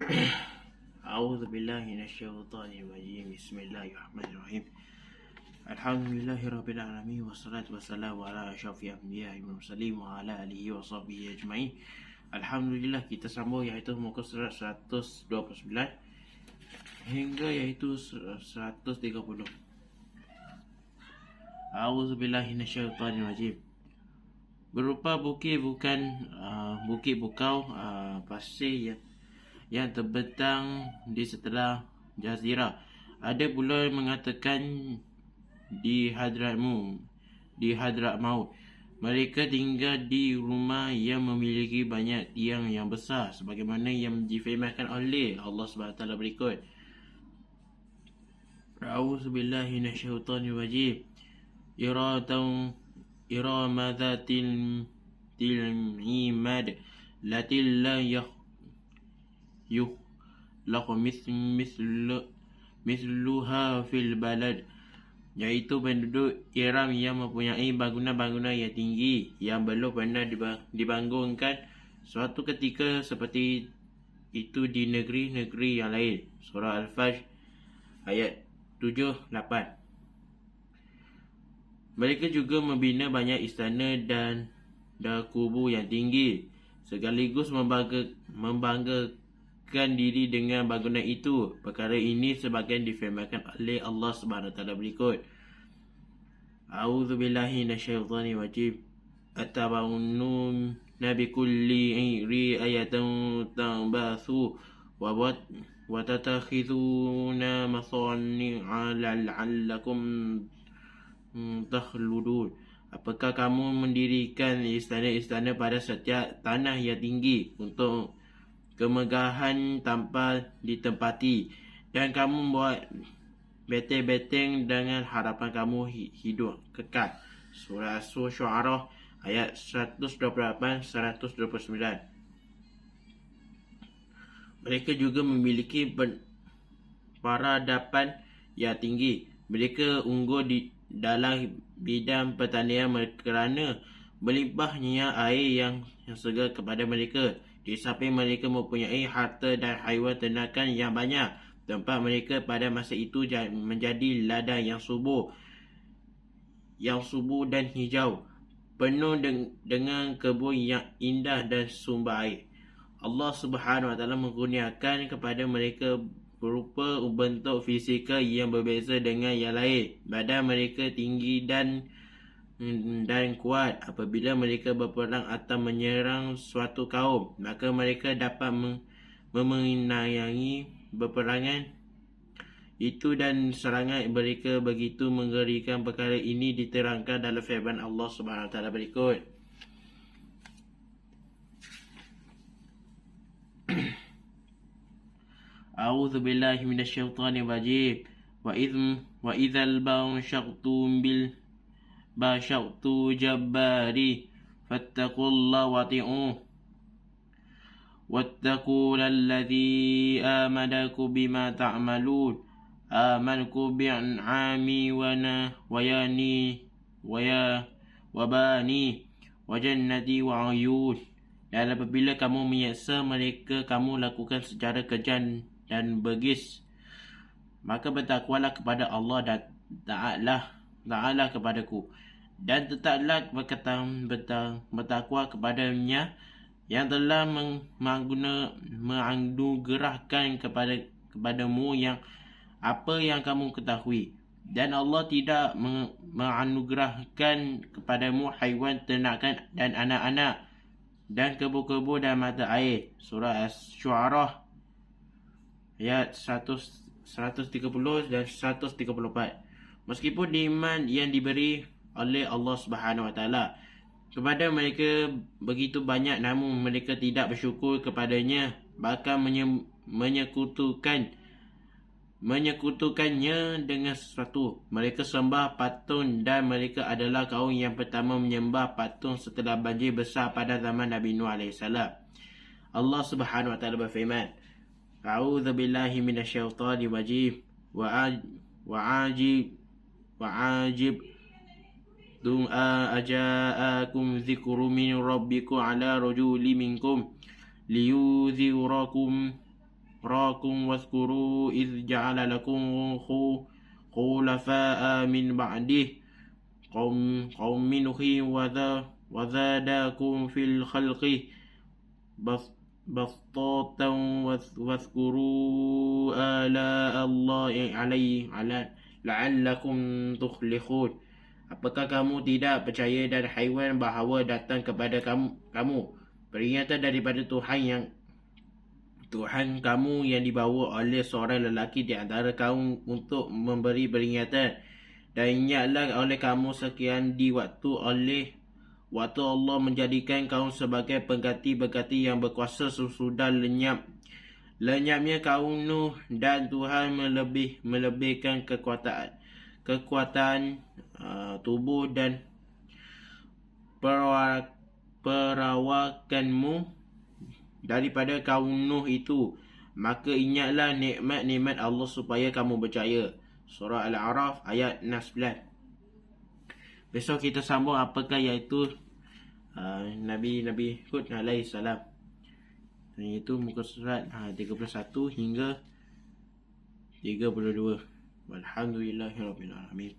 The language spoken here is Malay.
أعوذ بالله من الشيطان الرجيم. بسم الله الرحمن الرحيم. الحمد لله رب العالمين والصلاة والسلام على أشرف الأنبياء والمرسلين وعلى آله وصحبه أجمعين. Alhamdulillah, kita sambung iaitu muka surat 129 hingga iaitu 130. A'udzu billahi minasyaitonir rajim. Berupa bukit bukit bukau pasir yang terbentang di setelah jazirah. Ada pula mengatakan di Hadramaut. Mereka tinggal di rumah yang memiliki banyak tiang yang besar, sebagaimana yang difirmankan oleh Allah SWT berikut. A'udzu billahi minasyaitonir rajim. Irama dzatil imad latil la yukhlaqu mithluha fil balad, iaitu penduduk Iram yang mempunyai bangunan-bangunan yang tinggi yang belum pernah dibangunkan suatu ketika seperti itu di negeri-negeri yang lain. Surah Al-Fajr ayat 7-8. Mereka juga membina banyak istana dan kubu yang tinggi, sekaligus membanggakan diri dengan bangunan itu. Perkara ini sebagian difirmankan oleh Allah SWT berikut. A'udzu billahi minasyaitonir rajim. Atabawunna bikulli ri'ayatan tabathu wa tatakhiduna masani'a la'allakum takhludun. Apakah kamu mendirikan istana-istana pada setiap tanah yang tinggi untuk kemegahan tanpa ditempati, dan kamu buat beteng-beteng dengan harapan kamu hidup kekal? Surah Asy-Syu'ara ayat 128-129. Mereka juga memiliki peradaban yang tinggi. Mereka unggul dalam bidang pertanian kerana berlimpahnya air yang segar kepada mereka. Di samping mereka mempunyai harta dan haiwan ternakan yang banyak. Tempat mereka pada masa itu menjadi ladang yang subur dan hijau, penuh dengan kebun yang indah dan sumber air. Allah Subhanahu Wa Taala mengkurniakan kepada mereka berupa bentuk fizikal yang berbeza dengan yang lain. Badan mereka tinggi dan kuat. Apabila mereka berperang atau menyerang suatu kaum, maka mereka dapat memenangi peperangan itu, dan serangan mereka begitu mengerikan. Perkara ini diterangkan dalam firman Allah SWT berikut. A'udzu billahi minasyaitonir rajim. Wa idzal bashaqtu jabbari fattaqullaha wati'u wattaqul alladhi amadaku bima ta'malun. Amanku bi'an'ami wa bani wa jannati wa ayun. Dan apabila kamu menyeksa mereka, kamu lakukan secara kejam dan begis, maka bertakwalah kepada Allah dan taatlah kepadaku, dan tetaplah bertakwa kepadanya yang telah menganugerahkan kepadamu yang apa yang kamu ketahui, dan Allah tidak menganugerahkan kepadamu haiwan ternakan dan anak-anak dan kebun-kebun dan mata air. Surah Asy-Syu'ara ayat 130 dan 134. Meskipun nikmat yang diberi oleh Allah Subhanahu Wa Taala kepada mereka begitu banyak, namun mereka tidak bersyukur kepadanya, bahkan menyekutukannya dengan sesuatu. Mereka sembah patung, dan mereka adalah kaum yang pertama menyembah patung setelah banjir besar pada zaman Nabi Nuh AS. Allah Subhanahu Wa Taala berfirman, A'udzu billahi minasyaitonir rajim. Wa'ajib aja'akum dzikru min rabbikum ala rajulin minkum liyunzirakum راكم واذكروا إذ جعل لكم خلفاء من بعده قوم نوح وزادكم في الخلق بسطة واذكروا آلاء الله لعلكم تفلحون. Apakah kamu tidak percaya dan haiwan bahawa datang kepada kamu peringatan daripada Tuhan kamu yang dibawa oleh seorang lelaki di antara kaum untuk memberi peringatan, dan ingatlah oleh kamu sekian di waktu Allah menjadikan kaum sebagai pengganti yang berkuasa sesudah lenyapnya kaum Nuh, dan Tuhan melebihkan kekuatan tubuh dan perawakanmu daripada kaum Nuh itu. Maka ingatlah nikmat-nikmat Allah supaya kamu percaya. Surah Al-A'raf ayat 16. Besok kita sambung apakah iaitu Nabi Hud alaihi salam. Iaitu muka surat 31 hingga 32. Walhamdulillahirabbil alamin.